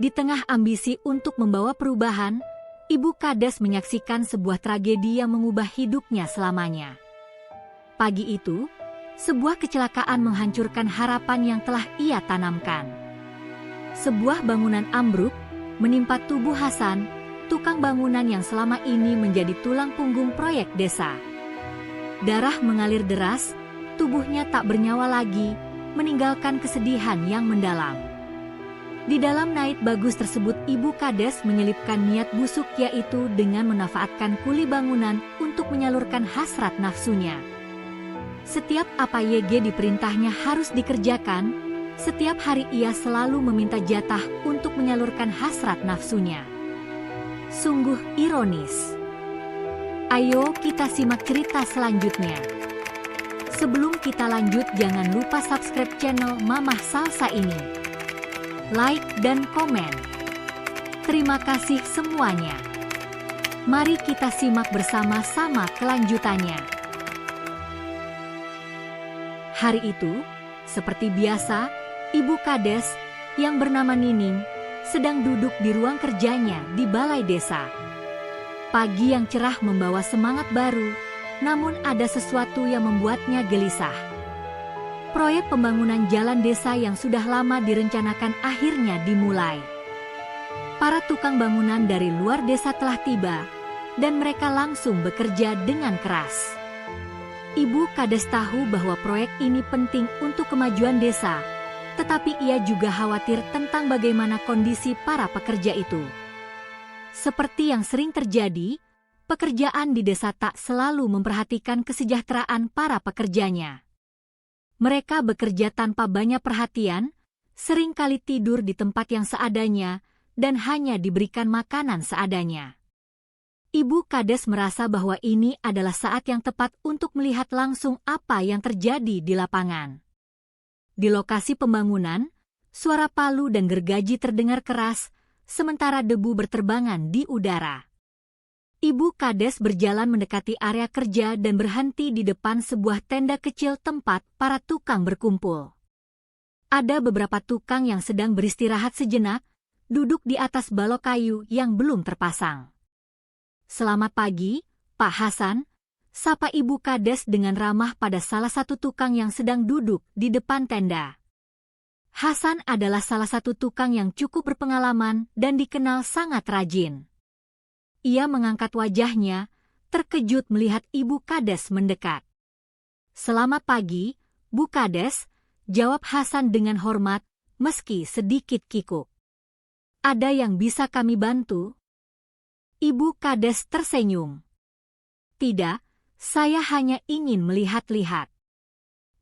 Di tengah ambisi untuk membawa perubahan, Ibu Kades menyaksikan sebuah tragedi yang mengubah hidupnya selamanya. Pagi itu, sebuah kecelakaan menghancurkan harapan yang telah ia tanamkan. Sebuah bangunan ambruk menimpa tubuh Hasan, tukang bangunan yang selama ini menjadi tulang punggung proyek desa. Darah mengalir deras, tubuhnya tak bernyawa lagi, meninggalkan kesedihan yang mendalam. Di dalam niat bagus tersebut, Ibu Kades menyelipkan niat busuk, yaitu dengan memanfaatkan kuli bangunan untuk menyalurkan hasrat nafsunya. Setiap apa YG diperintahnya harus dikerjakan, setiap hari ia selalu meminta jatah untuk menyalurkan hasrat nafsunya. Sungguh ironis. Ayo kita simak cerita selanjutnya. Sebelum kita lanjut, jangan lupa subscribe channel Mamah Salsa ini. Like dan komen. Terima kasih semuanya. Mari kita simak bersama-sama kelanjutannya. Hari itu, seperti biasa, Ibu Kades yang bernama Nining sedang duduk di ruang kerjanya di balai desa. Pagi yang cerah membawa semangat baru, namun ada sesuatu yang membuatnya gelisah. Proyek pembangunan jalan desa yang sudah lama direncanakan akhirnya dimulai. Para tukang bangunan dari luar desa telah tiba, dan mereka langsung bekerja dengan keras. Ibu Kades tahu bahwa proyek ini penting untuk kemajuan desa, tetapi ia juga khawatir tentang bagaimana kondisi para pekerja itu. Seperti yang sering terjadi, pekerjaan di desa tak selalu memperhatikan kesejahteraan para pekerjanya. Mereka bekerja tanpa banyak perhatian, seringkali tidur di tempat yang seadanya, dan hanya diberikan makanan seadanya. Ibu Kades merasa bahwa ini adalah saat yang tepat untuk melihat langsung apa yang terjadi di lapangan. Di lokasi pembangunan, suara palu dan gergaji terdengar keras, sementara debu berterbangan di udara. Ibu Kades berjalan mendekati area kerja dan berhenti di depan sebuah tenda kecil tempat para tukang berkumpul. Ada beberapa tukang yang sedang beristirahat sejenak, duduk di atas balok kayu yang belum terpasang. "Selamat pagi, Pak Hasan," sapa Ibu Kades dengan ramah pada salah satu tukang yang sedang duduk di depan tenda. Hasan adalah salah satu tukang yang cukup berpengalaman dan dikenal sangat rajin. Ia mengangkat wajahnya, terkejut melihat Ibu Kades mendekat. "Selamat pagi, Bu Kades," jawab Hasan dengan hormat, meski sedikit kikuk. "Ada yang bisa kami bantu?" Ibu Kades tersenyum. "Tidak, saya hanya ingin melihat-lihat.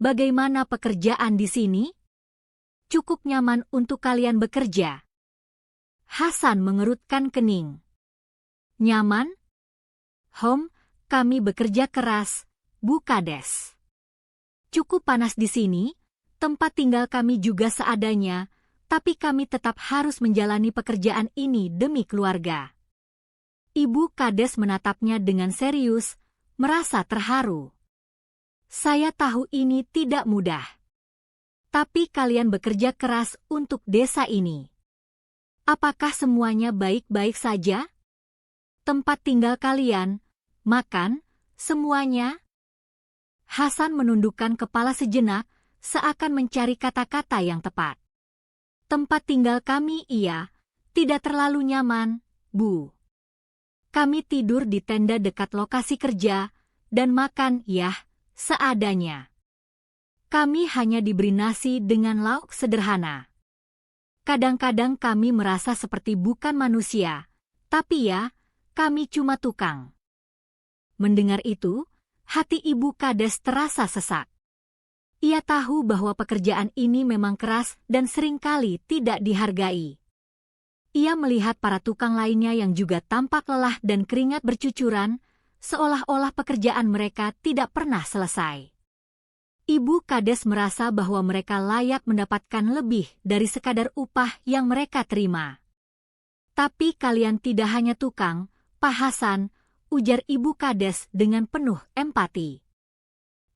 Bagaimana pekerjaan di sini? Cukup nyaman untuk kalian bekerja?" Hasan mengerutkan kening. "Nyaman? Kami bekerja keras, Bu Kades. Cukup panas di sini, tempat tinggal kami juga seadanya, tapi kami tetap harus menjalani pekerjaan ini demi keluarga." Ibu Kades menatapnya dengan serius, merasa terharu. "Saya tahu ini tidak mudah. Tapi kalian bekerja keras untuk desa ini. Apakah semuanya baik-baik saja? Tempat tinggal kalian, makan, semuanya?" Hasan menundukkan kepala sejenak, seakan mencari kata-kata yang tepat. "Tempat tinggal kami tidak terlalu nyaman, Bu. Kami tidur di tenda dekat lokasi kerja, dan makan seadanya. Kami hanya diberi nasi dengan lauk sederhana. Kadang-kadang kami merasa seperti bukan manusia, tapi kami cuma tukang." Mendengar itu, hati Ibu Kades terasa sesak. Ia tahu bahwa pekerjaan ini memang keras dan seringkali tidak dihargai. Ia melihat para tukang lainnya yang juga tampak lelah dan keringat bercucuran, seolah-olah pekerjaan mereka tidak pernah selesai. Ibu Kades merasa bahwa mereka layak mendapatkan lebih dari sekadar upah yang mereka terima. "Tapi kalian tidak hanya tukang, Pak Hasan," ujar Ibu Kades dengan penuh empati.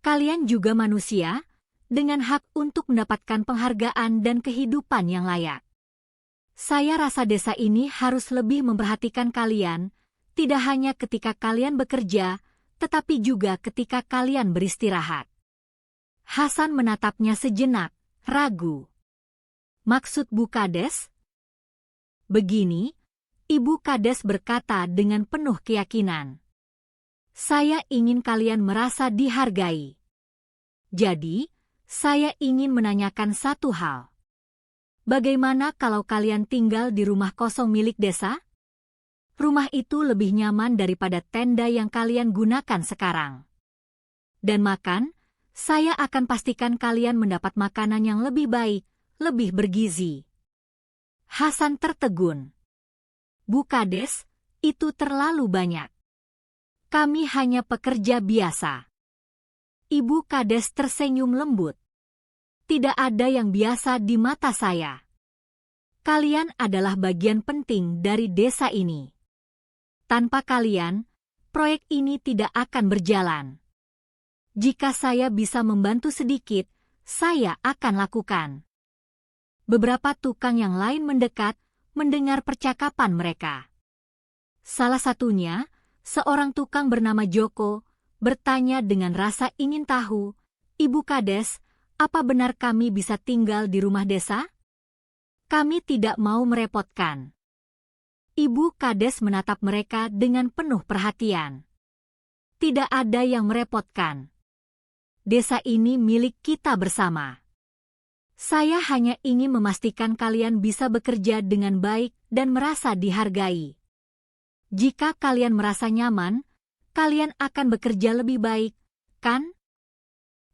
"Kalian juga manusia, dengan hak untuk mendapatkan penghargaan dan kehidupan yang layak. Saya rasa desa ini harus lebih memperhatikan kalian, tidak hanya ketika kalian bekerja, tetapi juga ketika kalian beristirahat. Hasan menatapnya sejenak, ragu. Maksud Bu Kades? Begini, Ibu Kades berkata dengan penuh keyakinan. Saya ingin kalian merasa dihargai. Jadi, saya ingin menanyakan satu hal. Bagaimana kalau kalian tinggal di rumah kosong milik desa? Rumah itu lebih nyaman daripada tenda yang kalian gunakan sekarang. Dan makan, saya akan pastikan kalian mendapat makanan yang lebih baik, lebih bergizi. Hasan tertegun. Bu Kades, itu terlalu banyak. Kami hanya pekerja biasa. Ibu Kades tersenyum lembut. Tidak ada yang biasa di mata saya. Kalian adalah bagian penting dari desa ini. Tanpa kalian, proyek ini tidak akan berjalan. Jika saya bisa membantu sedikit, saya akan lakukan. Beberapa tukang yang lain mendekat, mendengar percakapan mereka. Salah satunya, seorang tukang bernama Joko, bertanya dengan rasa ingin tahu, Ibu Kades, apa benar kami bisa tinggal di rumah desa? Kami tidak mau merepotkan. Ibu Kades menatap mereka dengan penuh perhatian. Tidak ada yang merepotkan. Desa ini milik kita bersama. Saya hanya ingin memastikan kalian bisa bekerja dengan baik dan merasa dihargai. Jika kalian merasa nyaman, kalian akan bekerja lebih baik, kan?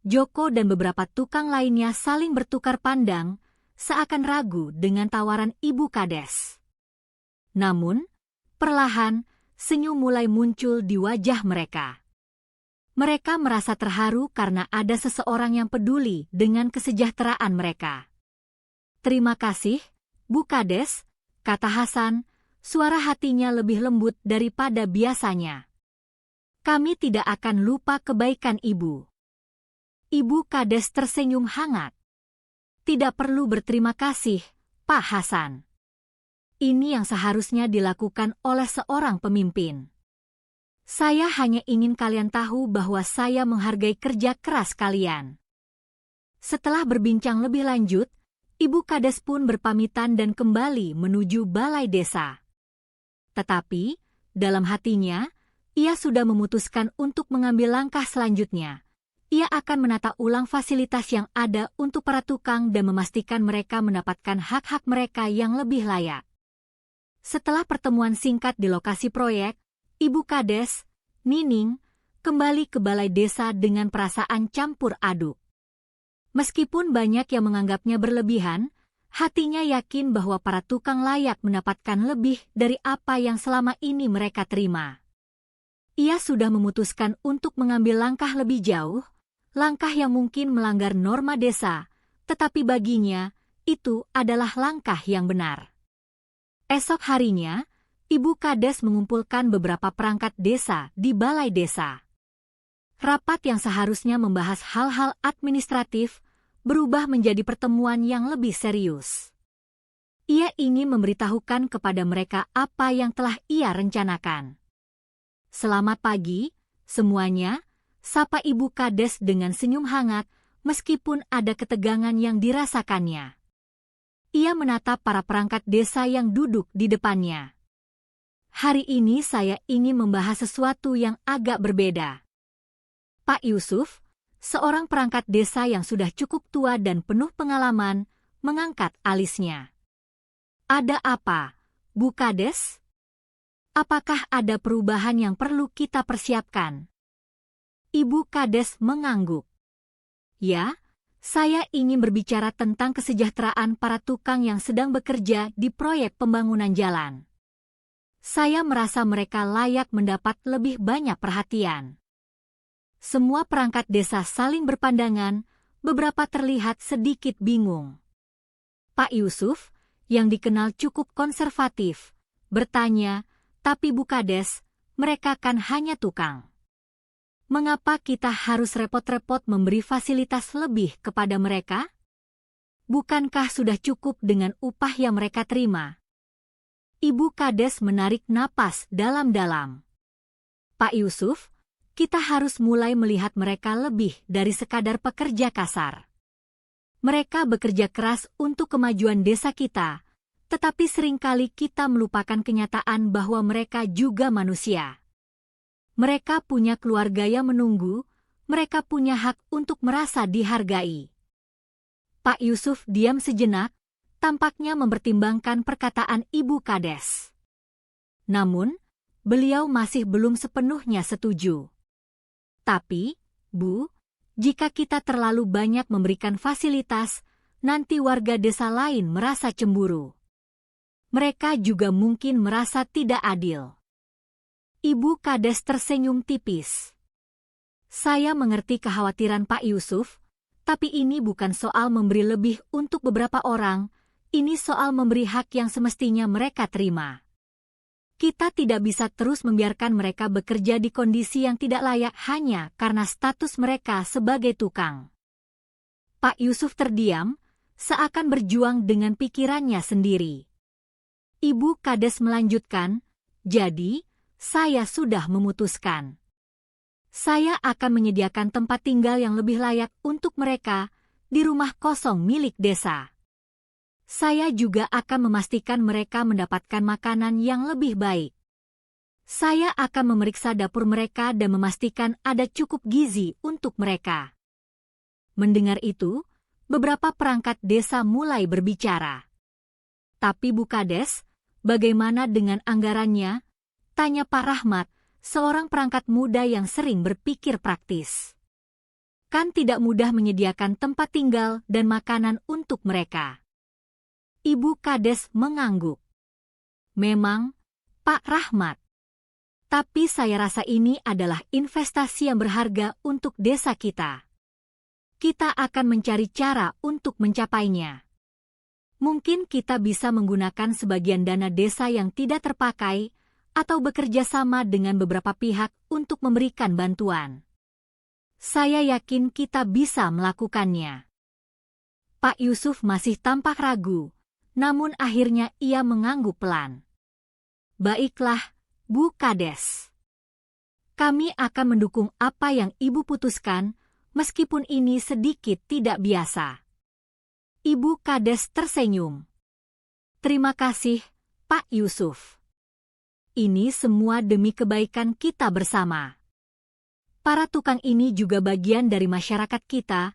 Joko dan beberapa tukang lainnya saling bertukar pandang, seakan ragu dengan tawaran Ibu Kades. Namun, perlahan, senyum mulai muncul di wajah mereka. Mereka merasa terharu karena ada seseorang yang peduli dengan kesejahteraan mereka. Terima kasih, Bu Kades, kata Hasan, suara hatinya lebih lembut daripada biasanya. Kami tidak akan lupa kebaikan Ibu. Ibu Kades tersenyum hangat. Tidak perlu berterima kasih, Pak Hasan. Ini yang seharusnya dilakukan oleh seorang pemimpin. Saya hanya ingin kalian tahu bahwa saya menghargai kerja keras kalian. Setelah berbincang lebih lanjut, Ibu Kades pun berpamitan dan kembali menuju balai desa. Tetapi, dalam hatinya, ia sudah memutuskan untuk mengambil langkah selanjutnya. Ia akan menata ulang fasilitas yang ada untuk para tukang dan memastikan mereka mendapatkan hak-hak mereka yang lebih layak. Setelah pertemuan singkat di lokasi proyek, Ibu Kades, Nining, kembali ke balai desa dengan perasaan campur aduk. Meskipun banyak yang menganggapnya berlebihan, hatinya yakin bahwa para tukang layak mendapatkan lebih dari apa yang selama ini mereka terima. Ia sudah memutuskan untuk mengambil langkah lebih jauh, langkah yang mungkin melanggar norma desa, tetapi baginya, itu adalah langkah yang benar. Esok harinya, Ibu Kades mengumpulkan beberapa perangkat desa di balai desa. Rapat yang seharusnya membahas hal-hal administratif, berubah menjadi pertemuan yang lebih serius. Ia ingin memberitahukan kepada mereka apa yang telah ia rencanakan. Selamat pagi, semuanya, sapa Ibu Kades dengan senyum hangat, meskipun ada ketegangan yang dirasakannya. Ia menatap para perangkat desa yang duduk di depannya. Hari ini saya ingin membahas sesuatu yang agak berbeda. Pak Yusuf, seorang perangkat desa yang sudah cukup tua dan penuh pengalaman, mengangkat alisnya. Ada apa, Bu Kades? Apakah ada perubahan yang perlu kita persiapkan? Ibu Kades mengangguk. Ya, saya ingin berbicara tentang kesejahteraan para tukang yang sedang bekerja di proyek pembangunan jalan. Saya merasa mereka layak mendapat lebih banyak perhatian. Semua perangkat desa saling berpandangan, beberapa terlihat sedikit bingung. Pak Yusuf, yang dikenal cukup konservatif, bertanya, tapi Bu Kades, mereka kan hanya tukang. Mengapa kita harus repot-repot memberi fasilitas lebih kepada mereka? Bukankah sudah cukup dengan upah yang mereka terima? Ibu Kades menarik napas dalam-dalam. Pak Yusuf, kita harus mulai melihat mereka lebih dari sekadar pekerja kasar. Mereka bekerja keras untuk kemajuan desa kita, tetapi seringkali kita melupakan kenyataan bahwa mereka juga manusia. Mereka punya keluarga yang menunggu, mereka punya hak untuk merasa dihargai. Pak Yusuf diam sejenak, tampaknya mempertimbangkan perkataan Ibu Kades. Namun, beliau masih belum sepenuhnya setuju. Tapi, Bu, jika kita terlalu banyak memberikan fasilitas, nanti warga desa lain merasa cemburu. Mereka juga mungkin merasa tidak adil. Ibu Kades tersenyum tipis. Saya mengerti kekhawatiran Pak Yusuf, tapi ini bukan soal memberi lebih untuk beberapa orang, ini soal memberi hak yang semestinya mereka terima. Kita tidak bisa terus membiarkan mereka bekerja di kondisi yang tidak layak hanya karena status mereka sebagai tukang. Pak Yusuf terdiam, seakan berjuang dengan pikirannya sendiri. Ibu Kades melanjutkan, jadi, saya sudah memutuskan. Saya akan menyediakan tempat tinggal yang lebih layak untuk mereka di rumah kosong milik desa. Saya juga akan memastikan mereka mendapatkan makanan yang lebih baik. Saya akan memeriksa dapur mereka dan memastikan ada cukup gizi untuk mereka. Mendengar itu, beberapa perangkat desa mulai berbicara. Tapi Bu Kades, bagaimana dengan anggarannya? Tanya Pak Rahmat, seorang perangkat muda yang sering berpikir praktis. Kan tidak mudah menyediakan tempat tinggal dan makanan untuk mereka. Ibu Kades mengangguk. Memang, Pak Rahmat. Tapi saya rasa ini adalah investasi yang berharga untuk desa kita. Kita akan mencari cara untuk mencapainya. Mungkin kita bisa menggunakan sebagian dana desa yang tidak terpakai atau bekerja sama dengan beberapa pihak untuk memberikan bantuan. Saya yakin kita bisa melakukannya. Pak Yusuf masih tampak ragu. Namun akhirnya ia mengangguk pelan. Baiklah, Bu Kades. Kami akan mendukung apa yang Ibu putuskan, meskipun ini sedikit tidak biasa. Ibu Kades tersenyum. Terima kasih, Pak Yusuf. Ini semua demi kebaikan kita bersama. Para tukang ini juga bagian dari masyarakat kita,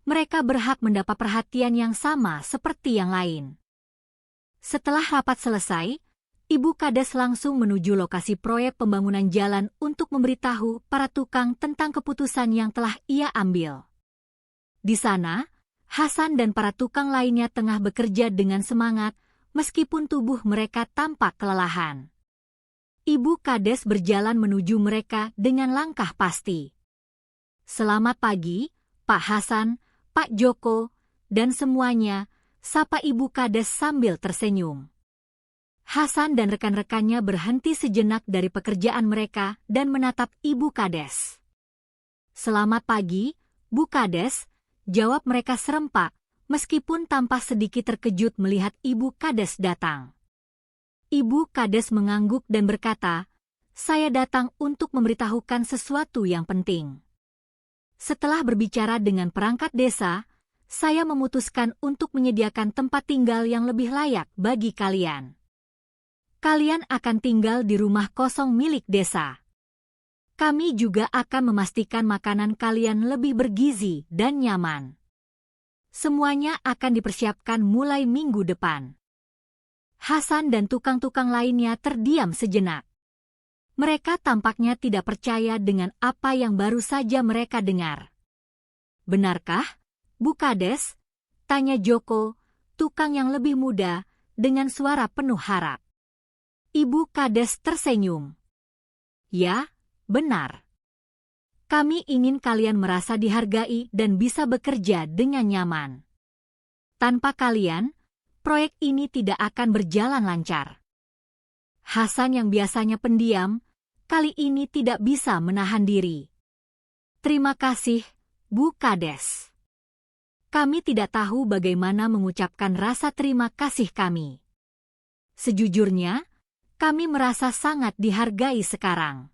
mereka berhak mendapat perhatian yang sama seperti yang lain. Setelah rapat selesai, Ibu Kades langsung menuju lokasi proyek pembangunan jalan untuk memberitahu para tukang tentang keputusan yang telah ia ambil. Di sana, Hasan dan para tukang lainnya tengah bekerja dengan semangat, meskipun tubuh mereka tampak kelelahan. Ibu Kades berjalan menuju mereka dengan langkah pasti. Selamat pagi, Pak Hasan, Pak Joko, dan semuanya, sapa Ibu Kades sambil tersenyum. Hasan dan rekan-rekannya berhenti sejenak dari pekerjaan mereka dan menatap Ibu Kades. Selamat pagi, Bu Kades, jawab mereka serempak, meskipun tampak sedikit terkejut melihat Ibu Kades datang. Ibu Kades mengangguk dan berkata, saya datang untuk memberitahukan sesuatu yang penting. Setelah berbicara dengan perangkat desa, saya memutuskan untuk menyediakan tempat tinggal yang lebih layak bagi kalian. Kalian akan tinggal di rumah kosong milik desa. Kami juga akan memastikan makanan kalian lebih bergizi dan nyaman. Semuanya akan dipersiapkan mulai minggu depan. Hasan dan tukang-tukang lainnya terdiam sejenak. Mereka tampaknya tidak percaya dengan apa yang baru saja mereka dengar. Benarkah, Bu Kades? Tanya Joko, tukang yang lebih muda, dengan suara penuh harap. Ibu Kades tersenyum. Ya, benar. Kami ingin kalian merasa dihargai dan bisa bekerja dengan nyaman. Tanpa kalian, proyek ini tidak akan berjalan lancar. Hasan yang biasanya pendiam, kali ini tidak bisa menahan diri. Terima kasih, Bu Kades. Kami tidak tahu bagaimana mengucapkan rasa terima kasih kami. Sejujurnya, kami merasa sangat dihargai sekarang.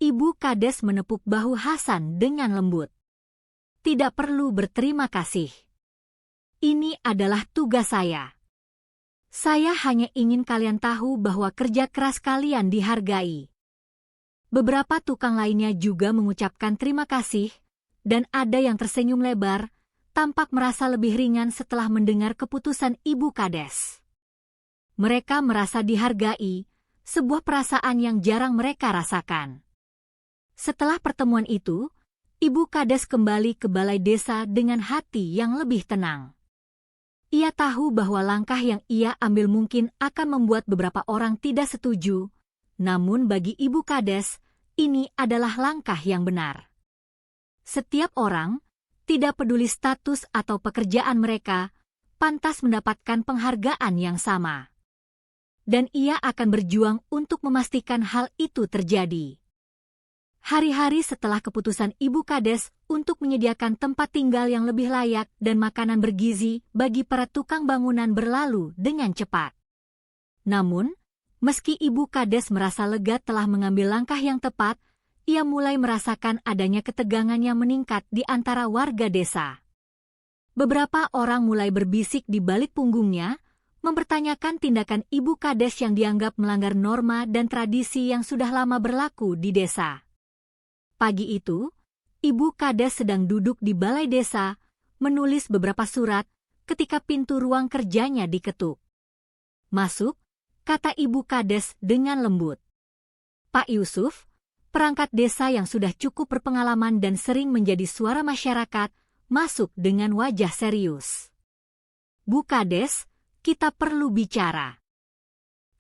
Ibu Kades menepuk bahu Hasan dengan lembut. Tidak perlu berterima kasih. Ini adalah tugas saya. Saya hanya ingin kalian tahu bahwa kerja keras kalian dihargai. Beberapa tukang lainnya juga mengucapkan terima kasih, dan ada yang tersenyum lebar, tampak merasa lebih ringan setelah mendengar keputusan Ibu Kades. Mereka merasa dihargai, sebuah perasaan yang jarang mereka rasakan. Setelah pertemuan itu, Ibu Kades kembali ke balai desa dengan hati yang lebih tenang. Ia tahu bahwa langkah yang ia ambil mungkin akan membuat beberapa orang tidak setuju, namun bagi Ibu Kades, ini adalah langkah yang benar. Setiap orang, tidak peduli status atau pekerjaan mereka, pantas mendapatkan penghargaan yang sama. Dan ia akan berjuang untuk memastikan hal itu terjadi. Hari-hari setelah keputusan Ibu Kades untuk menyediakan tempat tinggal yang lebih layak dan makanan bergizi bagi para tukang bangunan berlalu dengan cepat. Namun, meski Ibu Kades merasa lega telah mengambil langkah yang tepat, ia mulai merasakan adanya ketegangan yang meningkat di antara warga desa. Beberapa orang mulai berbisik di balik punggungnya, mempertanyakan tindakan Ibu Kades yang dianggap melanggar norma dan tradisi yang sudah lama berlaku di desa. Pagi itu, Ibu Kades sedang duduk di balai desa, menulis beberapa surat, ketika pintu ruang kerjanya diketuk. "Masuk," kata Ibu Kades dengan lembut. Pak Yusuf, perangkat desa yang sudah cukup berpengalaman dan sering menjadi suara masyarakat, masuk dengan wajah serius. "Bu Kades, kita perlu bicara."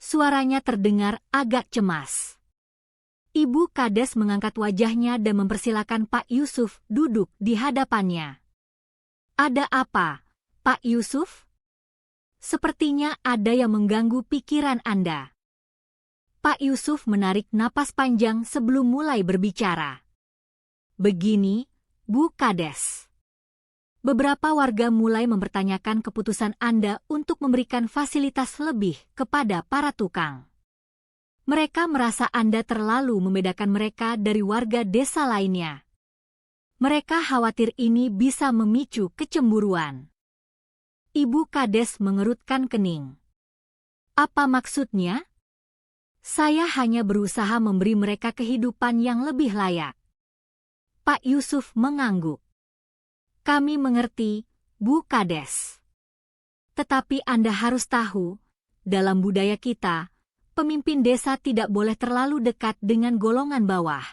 Suaranya terdengar agak cemas. Ibu Kades mengangkat wajahnya dan mempersilakan Pak Yusuf duduk di hadapannya. "Ada apa, Pak Yusuf? Sepertinya ada yang mengganggu pikiran Anda." Pak Yusuf menarik napas panjang sebelum mulai berbicara. "Begini, Bu Kades. Beberapa warga mulai mempertanyakan keputusan Anda untuk memberikan fasilitas lebih kepada para tukang. Mereka merasa Anda terlalu membedakan mereka dari warga desa lainnya. Mereka khawatir ini bisa memicu kecemburuan." Ibu Kades mengerutkan kening. "Apa maksudnya?" "Saya hanya berusaha memberi mereka kehidupan yang lebih layak." Pak Yusuf mengangguk. "Kami mengerti, Bu Kades. Tetapi Anda harus tahu, dalam budaya kita, pemimpin desa tidak boleh terlalu dekat dengan golongan bawah.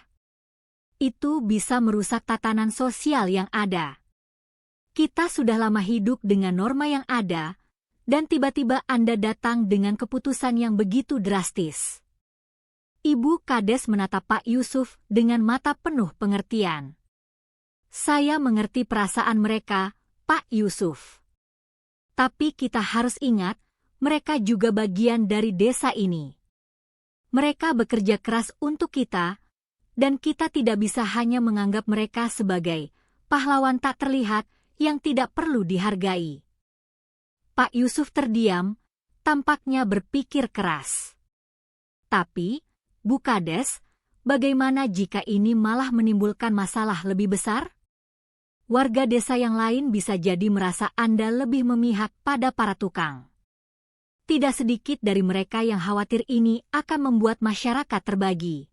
Itu bisa merusak tatanan sosial yang ada. Kita sudah lama hidup dengan norma yang ada, dan tiba-tiba Anda datang dengan keputusan yang begitu drastis." Ibu Kades menatap Pak Yusuf dengan mata penuh pengertian. "Saya mengerti perasaan mereka, Pak Yusuf. Tapi kita harus ingat, mereka juga bagian dari desa ini. Mereka bekerja keras untuk kita, dan kita tidak bisa hanya menganggap mereka sebagai pahlawan tak terlihat yang tidak perlu dihargai." Pak Yusuf terdiam, tampaknya berpikir keras. "Tapi, Bu Kades, bagaimana jika ini malah menimbulkan masalah lebih besar? Warga desa yang lain bisa jadi merasa Anda lebih memihak pada para tukang. Tidak sedikit dari mereka yang khawatir ini akan membuat masyarakat terbagi."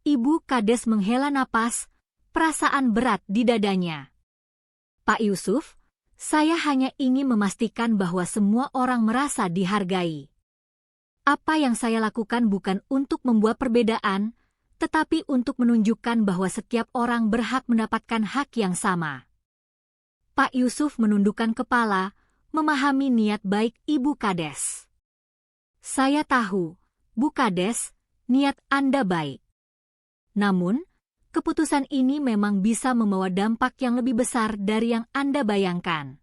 Ibu Kades menghela napas, perasaan berat di dadanya. "Pak Yusuf, saya hanya ingin memastikan bahwa semua orang merasa dihargai. Apa yang saya lakukan bukan untuk membuat perbedaan, tetapi untuk menunjukkan bahwa setiap orang berhak mendapatkan hak yang sama." Pak Yusuf menundukkan kepala, memahami niat baik Ibu Kades. "Saya tahu, Bu Kades, niat Anda baik. Namun, keputusan ini memang bisa membawa dampak yang lebih besar dari yang Anda bayangkan."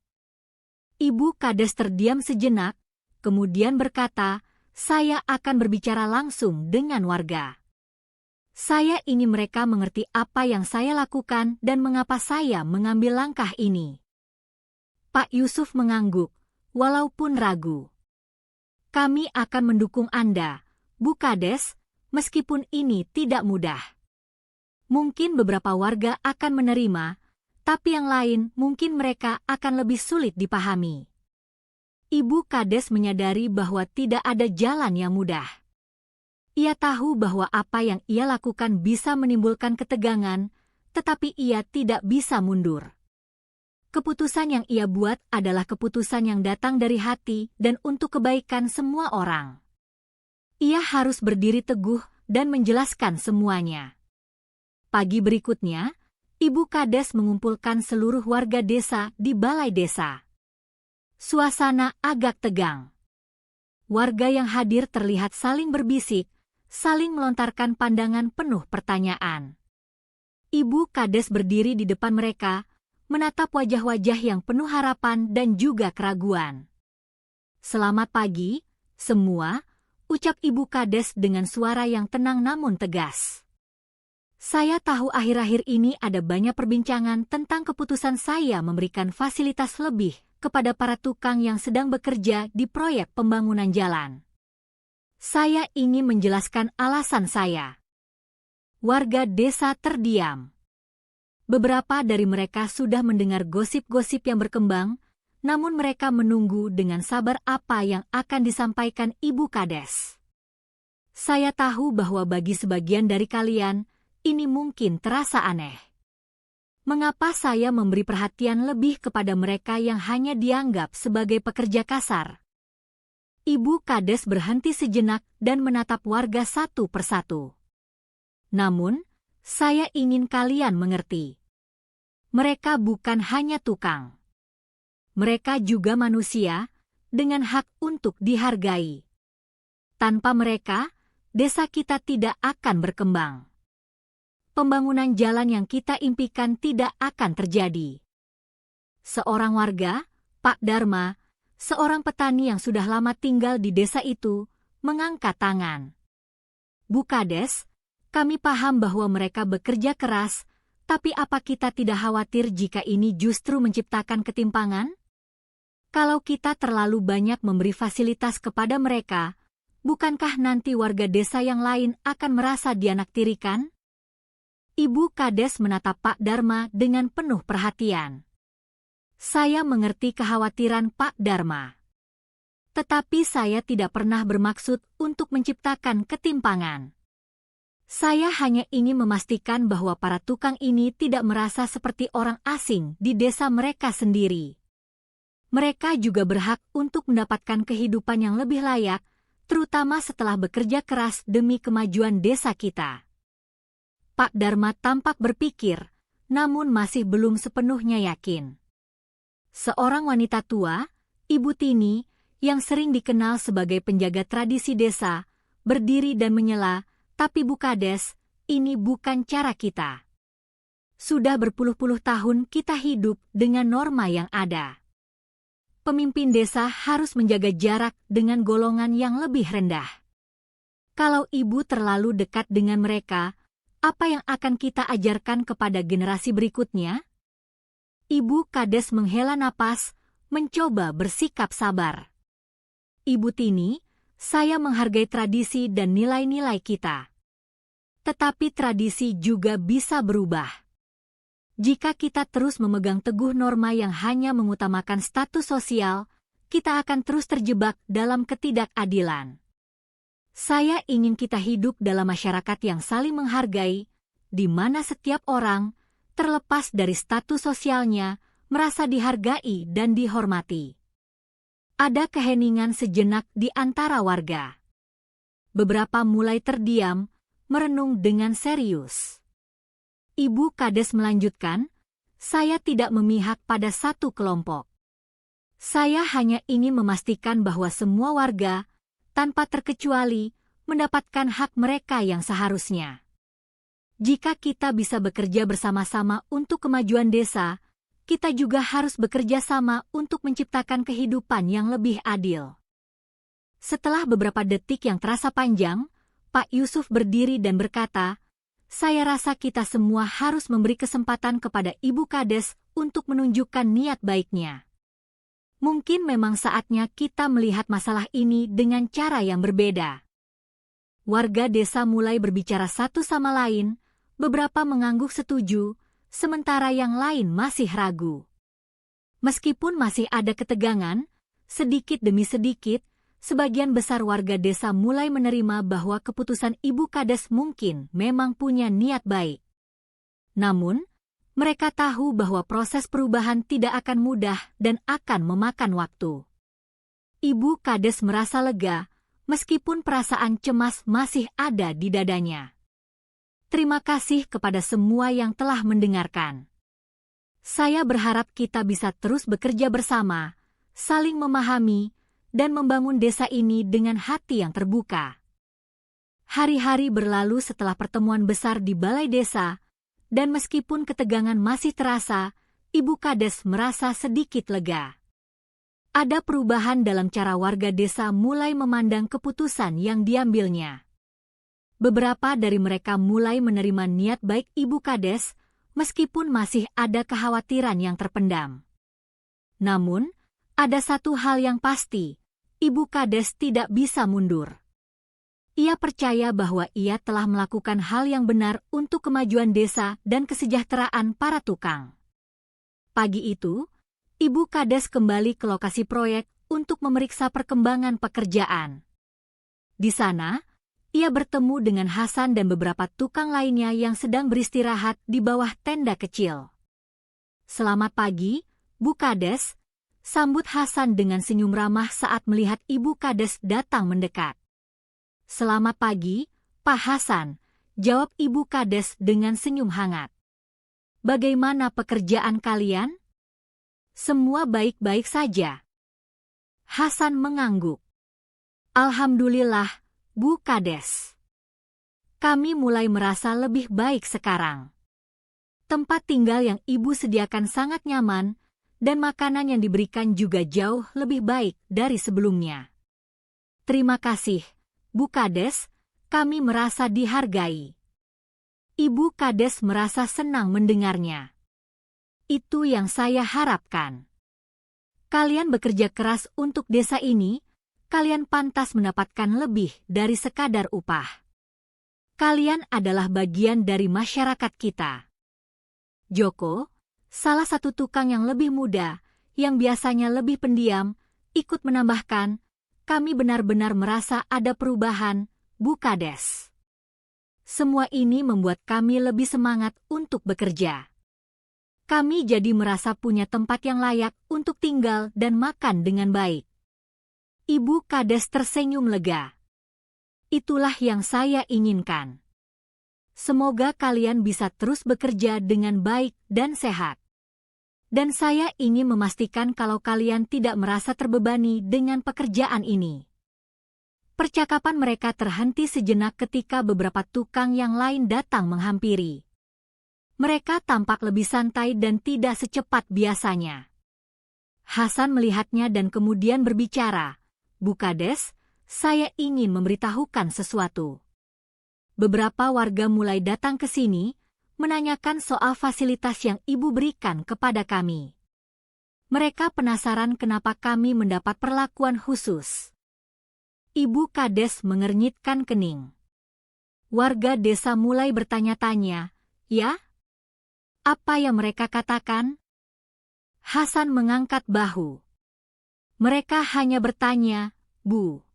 Ibu Kades terdiam sejenak, kemudian berkata, "Saya akan berbicara langsung dengan warga. Saya ingin mereka mengerti apa yang saya lakukan dan mengapa saya mengambil langkah ini." Pak Yusuf mengangguk, walaupun ragu. Kami akan mendukung Anda, Bu Kades, meskipun ini tidak mudah. Mungkin beberapa warga akan menerima, tapi yang lain mungkin mereka akan lebih sulit dipahami. Ibu Kades menyadari bahwa tidak ada jalan yang mudah. Ia tahu bahwa apa yang ia lakukan bisa menimbulkan ketegangan, tetapi ia tidak bisa mundur. Keputusan yang ia buat adalah keputusan yang datang dari hati dan untuk kebaikan semua orang. Ia harus berdiri teguh dan menjelaskan semuanya. Pagi berikutnya, Ibu Kades mengumpulkan seluruh warga desa di balai desa. Suasana agak tegang. Warga yang hadir terlihat saling berbisik, saling melontarkan pandangan penuh pertanyaan. Ibu Kades berdiri di depan mereka, menatap wajah-wajah yang penuh harapan dan juga keraguan. "Selamat pagi, semua," ucap Ibu Kades dengan suara yang tenang namun tegas. "Saya tahu akhir-akhir ini ada banyak perbincangan tentang keputusan saya memberikan fasilitas lebih kepada para tukang yang sedang bekerja di proyek pembangunan jalan. Saya ingin menjelaskan alasan saya." Warga desa terdiam. Beberapa dari mereka sudah mendengar gosip-gosip yang berkembang, namun mereka menunggu dengan sabar apa yang akan disampaikan Ibu Kades. "Saya tahu bahwa bagi sebagian dari kalian, ini mungkin terasa aneh. Mengapa saya memberi perhatian lebih kepada mereka yang hanya dianggap sebagai pekerja kasar?" Ibu Kades berhenti sejenak dan menatap warga satu persatu. "Namun, saya ingin kalian mengerti. Mereka bukan hanya tukang. Mereka juga manusia, dengan hak untuk dihargai. Tanpa mereka, desa kita tidak akan berkembang. Pembangunan jalan yang kita impikan tidak akan terjadi." Seorang warga, Pak Dharma, seorang petani yang sudah lama tinggal di desa itu, mengangkat tangan. "Bu Kades, kami paham bahwa mereka bekerja keras, tapi apa kita tidak khawatir jika ini justru menciptakan ketimpangan? Kalau kita terlalu banyak memberi fasilitas kepada mereka, bukankah nanti warga desa yang lain akan merasa dianaktirikan?" Ibu Kades menatap Pak Dharma dengan penuh perhatian. "Saya mengerti kekhawatiran Pak Dharma. Tetapi saya tidak pernah bermaksud untuk menciptakan ketimpangan. Saya hanya ingin memastikan bahwa para tukang ini tidak merasa seperti orang asing di desa mereka sendiri. Mereka juga berhak untuk mendapatkan kehidupan yang lebih layak, terutama setelah bekerja keras demi kemajuan desa kita." Pak Dharma tampak berpikir, namun masih belum sepenuhnya yakin. Seorang wanita tua, Ibu Tini, yang sering dikenal sebagai penjaga tradisi desa, berdiri dan menyela, "Tapi Bu Kades, ini bukan cara kita. Sudah berpuluh-puluh tahun kita hidup dengan norma yang ada. Pemimpin desa harus menjaga jarak dengan golongan yang lebih rendah. Kalau Ibu terlalu dekat dengan mereka, apa yang akan kita ajarkan kepada generasi berikutnya?" Ibu Kades menghela napas, mencoba bersikap sabar. "Ibu Tini, saya menghargai tradisi dan nilai-nilai kita. Tetapi tradisi juga bisa berubah. Jika kita terus memegang teguh norma yang hanya mengutamakan status sosial, kita akan terus terjebak dalam ketidakadilan. Saya ingin kita hidup dalam masyarakat yang saling menghargai, di mana setiap orang, terlepas dari status sosialnya, merasa dihargai dan dihormati." Ada keheningan sejenak di antara warga. Beberapa mulai terdiam, merenung dengan serius. Ibu Kades melanjutkan, "Saya tidak memihak pada satu kelompok. Saya hanya ingin memastikan bahwa semua warga, tanpa terkecuali, mendapatkan hak mereka yang seharusnya. Jika kita bisa bekerja bersama-sama untuk kemajuan desa, kita juga harus bekerja sama untuk menciptakan kehidupan yang lebih adil." Setelah beberapa detik yang terasa panjang, Pak Yusuf berdiri dan berkata, "Saya rasa kita semua harus memberi kesempatan kepada Ibu Kades untuk menunjukkan niat baiknya. Mungkin memang saatnya kita melihat masalah ini dengan cara yang berbeda. Warga desa mulai berbicara satu sama lain, beberapa mengangguk setuju, sementara yang lain masih ragu. Meskipun masih ada ketegangan, sedikit demi sedikit, sebagian besar warga desa mulai menerima bahwa keputusan Ibu Kades mungkin memang punya niat baik. Namun, mereka tahu bahwa proses perubahan tidak akan mudah dan akan memakan waktu. Ibu Kades merasa lega, meskipun perasaan cemas masih ada di dadanya. Terima kasih kepada semua yang telah mendengarkan. Saya berharap kita bisa terus bekerja bersama, saling memahami, dan membangun desa ini dengan hati yang terbuka. Hari-hari berlalu setelah pertemuan besar di balai desa, dan meskipun ketegangan masih terasa, Ibu Kades merasa sedikit lega. Ada perubahan dalam cara warga desa mulai memandang keputusan yang diambilnya. Beberapa dari mereka mulai menerima niat baik Ibu Kades, meskipun masih ada kekhawatiran yang terpendam. Namun, ada satu hal yang pasti, Ibu Kades tidak bisa mundur. Ia percaya bahwa ia telah melakukan hal yang benar untuk kemajuan desa dan kesejahteraan para tukang. Pagi itu, Ibu Kades kembali ke lokasi proyek untuk memeriksa perkembangan pekerjaan. Di sana, ia bertemu dengan Hasan dan beberapa tukang lainnya yang sedang beristirahat di bawah tenda kecil. "Selamat pagi, Bu Kades," sambut Hasan dengan senyum ramah saat melihat Ibu Kades datang mendekat. "Selamat pagi, Pak Hasan," jawab Ibu Kades dengan senyum hangat. "Bagaimana pekerjaan kalian?" "Semua baik-baik saja." Hasan mengangguk. "Alhamdulillah, Bu Kades. Kami mulai merasa lebih baik sekarang. Tempat tinggal yang Ibu sediakan sangat nyaman, dan makanan yang diberikan juga jauh lebih baik dari sebelumnya." "Terima kasih, Bu Kades, kami merasa dihargai." Ibu Kades merasa senang mendengarnya. "Itu yang saya harapkan. Kalian bekerja keras untuk desa ini, kalian pantas mendapatkan lebih dari sekadar upah. Kalian adalah bagian dari masyarakat kita." Joko, salah satu tukang yang lebih muda, yang biasanya lebih pendiam, ikut menambahkan, "Kami benar-benar merasa ada perubahan, Bu Kades. Semua ini membuat kami lebih semangat untuk bekerja. Kami jadi merasa punya tempat yang layak untuk tinggal dan makan dengan baik." Ibu Kades tersenyum lega. "Itulah yang saya inginkan. Semoga kalian bisa terus bekerja dengan baik dan sehat. Dan saya ingin memastikan kalau kalian tidak merasa terbebani dengan pekerjaan ini." Percakapan mereka terhenti sejenak ketika beberapa tukang yang lain datang menghampiri. Mereka tampak lebih santai dan tidak secepat biasanya. Hasan melihatnya dan kemudian berbicara, "Bu Kades, saya ingin memberitahukan sesuatu." Beberapa warga mulai datang ke sini, menanyakan soal fasilitas yang Ibu berikan kepada kami. Mereka penasaran kenapa kami mendapat perlakuan khusus. Ibu Kades mengernyitkan kening. Warga desa mulai bertanya-tanya, "Ya? Apa yang mereka katakan?" Hasan mengangkat bahu. "Mereka hanya bertanya, Bu.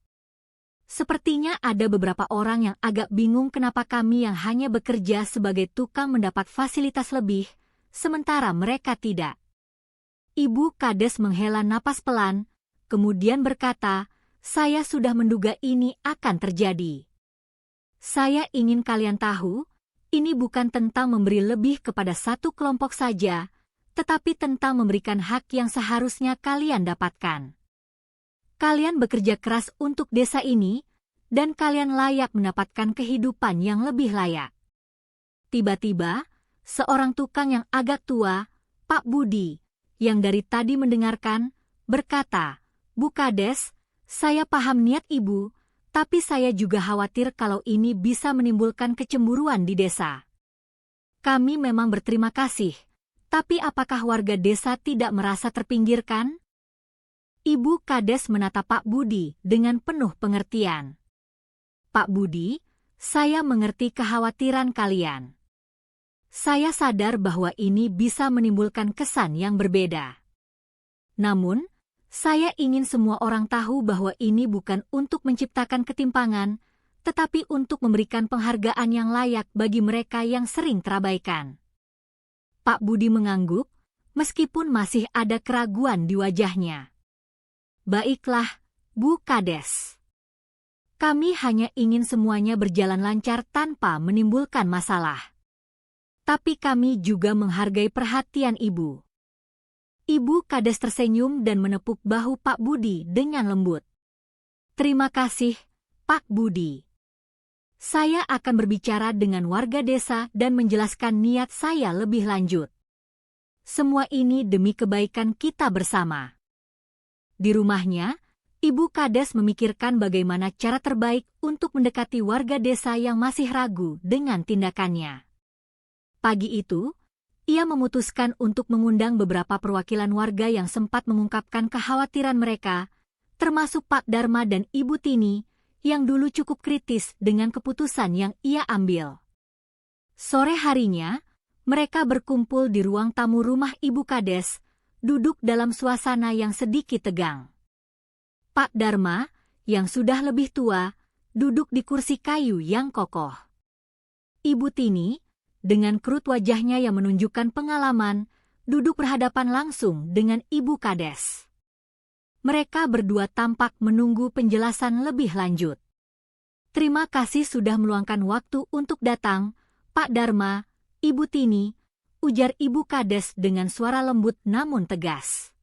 Sepertinya ada beberapa orang yang agak bingung kenapa kami yang hanya bekerja sebagai tukang mendapat fasilitas lebih, sementara mereka tidak." Ibu Kades menghela napas pelan, kemudian berkata, "Saya sudah menduga ini akan terjadi. Saya ingin kalian tahu, ini bukan tentang memberi lebih kepada satu kelompok saja, tetapi tentang memberikan hak yang seharusnya kalian dapatkan. Kalian bekerja keras untuk desa ini, dan kalian layak mendapatkan kehidupan yang lebih layak." Tiba-tiba, seorang tukang yang agak tua, Pak Budi, yang dari tadi mendengarkan, berkata, "Bu Kades, saya paham niat Ibu, tapi saya juga khawatir kalau ini bisa menimbulkan kecemburuan di desa. Kami memang berterima kasih, tapi apakah warga desa tidak merasa terpinggirkan?" Ibu Kades menatap Pak Budi dengan penuh pengertian. Pak Budi, saya mengerti kekhawatiran kalian. Saya sadar bahwa ini bisa menimbulkan kesan yang berbeda. Namun, saya ingin semua orang tahu bahwa ini bukan untuk menciptakan ketimpangan, tetapi untuk memberikan penghargaan yang layak bagi mereka yang sering terabaikan. Pak Budi mengangguk, meskipun masih ada keraguan di wajahnya. Baiklah, Bu Kades. Kami hanya ingin semuanya berjalan lancar tanpa menimbulkan masalah. Tapi kami juga menghargai perhatian Ibu. Ibu Kades tersenyum dan menepuk bahu Pak Budi dengan lembut. Terima kasih, Pak Budi. Saya akan berbicara dengan warga desa dan menjelaskan niat saya lebih lanjut. Semua ini demi kebaikan kita bersama. Di rumahnya, Ibu Kades memikirkan bagaimana cara terbaik untuk mendekati warga desa yang masih ragu dengan tindakannya. Pagi itu, ia memutuskan untuk mengundang beberapa perwakilan warga yang sempat mengungkapkan kekhawatiran mereka, termasuk Pak Darma dan Ibu Tini, yang dulu cukup kritis dengan keputusan yang ia ambil. Sore harinya, mereka berkumpul di ruang tamu rumah Ibu Kades, duduk dalam suasana yang sedikit tegang. Pak Darma, yang sudah lebih tua, duduk di kursi kayu yang kokoh. Ibu Tini, dengan kerut wajahnya yang menunjukkan pengalaman, duduk berhadapan langsung dengan Ibu Kades. Mereka berdua tampak menunggu penjelasan lebih lanjut. Terima kasih sudah meluangkan waktu untuk datang, Pak Darma, Ibu Tini, ujar Ibu Kades dengan suara lembut namun tegas.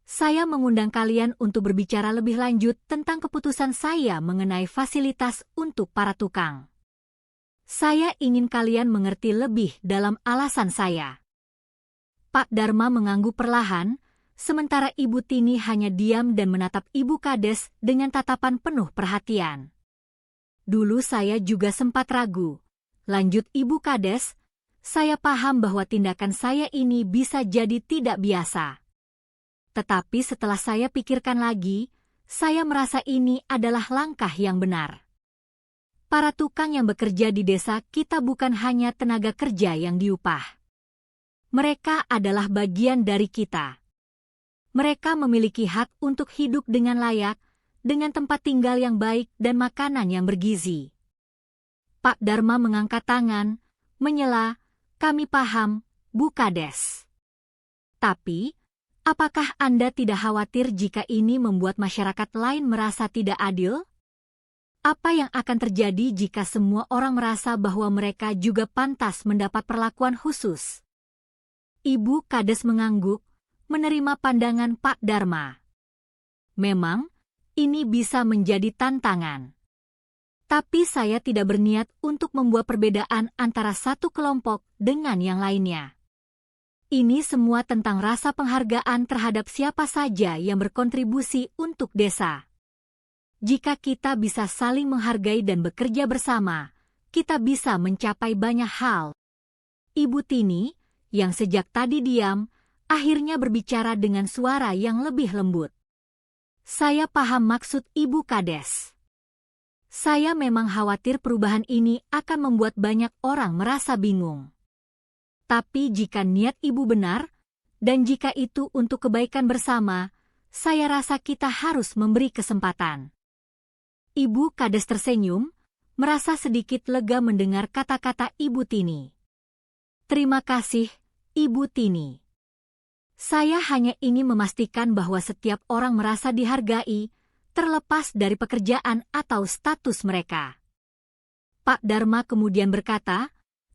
Saya mengundang kalian untuk berbicara lebih lanjut tentang keputusan saya mengenai fasilitas untuk para tukang. Saya ingin kalian mengerti lebih dalam alasan saya. Pak Darma mengangguk perlahan, sementara Ibu Tini hanya diam dan menatap Ibu Kades dengan tatapan penuh perhatian. Dulu saya juga sempat ragu. Lanjut Ibu Kades, saya paham bahwa tindakan saya ini bisa jadi tidak biasa. Tetapi setelah saya pikirkan lagi, saya merasa ini adalah langkah yang benar. Para tukang yang bekerja di desa kita bukan hanya tenaga kerja yang diupah. Mereka adalah bagian dari kita. Mereka memiliki hak untuk hidup dengan layak, dengan tempat tinggal yang baik dan makanan yang bergizi. Pak Darma mengangkat tangan, menyela, kami paham, Bu Kades. Tapi, apakah Anda tidak khawatir jika ini membuat masyarakat lain merasa tidak adil? Apa yang akan terjadi jika semua orang merasa bahwa mereka juga pantas mendapat perlakuan khusus? Ibu Kades mengangguk, menerima pandangan Pak Darma. Memang, ini bisa menjadi tantangan. Tapi saya tidak berniat untuk membuat perbedaan antara satu kelompok dengan yang lainnya. Ini semua tentang rasa penghargaan terhadap siapa saja yang berkontribusi untuk desa. Jika kita bisa saling menghargai dan bekerja bersama, kita bisa mencapai banyak hal. Ibu Tini, yang sejak tadi diam, akhirnya berbicara dengan suara yang lebih lembut. Saya paham maksud Ibu Kades. Saya memang khawatir perubahan ini akan membuat banyak orang merasa bingung. Tapi jika niat Ibu benar, dan jika itu untuk kebaikan bersama, saya rasa kita harus memberi kesempatan. Ibu Kades tersenyum, merasa sedikit lega mendengar kata-kata Ibu Tini. Terima kasih, Ibu Tini. Saya hanya ingin memastikan bahwa setiap orang merasa dihargai, terlepas dari pekerjaan atau status mereka. Pak Darma kemudian berkata,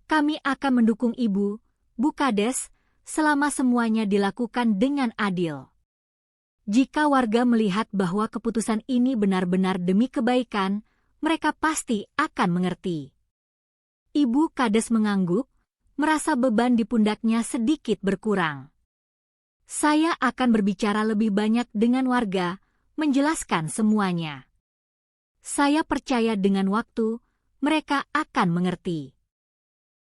kami akan mendukung Ibu, Bu Kades, selama semuanya dilakukan dengan adil. Jika warga melihat bahwa keputusan ini benar-benar demi kebaikan, mereka pasti akan mengerti. Ibu Kades mengangguk, merasa beban di pundaknya sedikit berkurang. Saya akan berbicara lebih banyak dengan warga, menjelaskan semuanya. Saya percaya dengan waktu, mereka akan mengerti.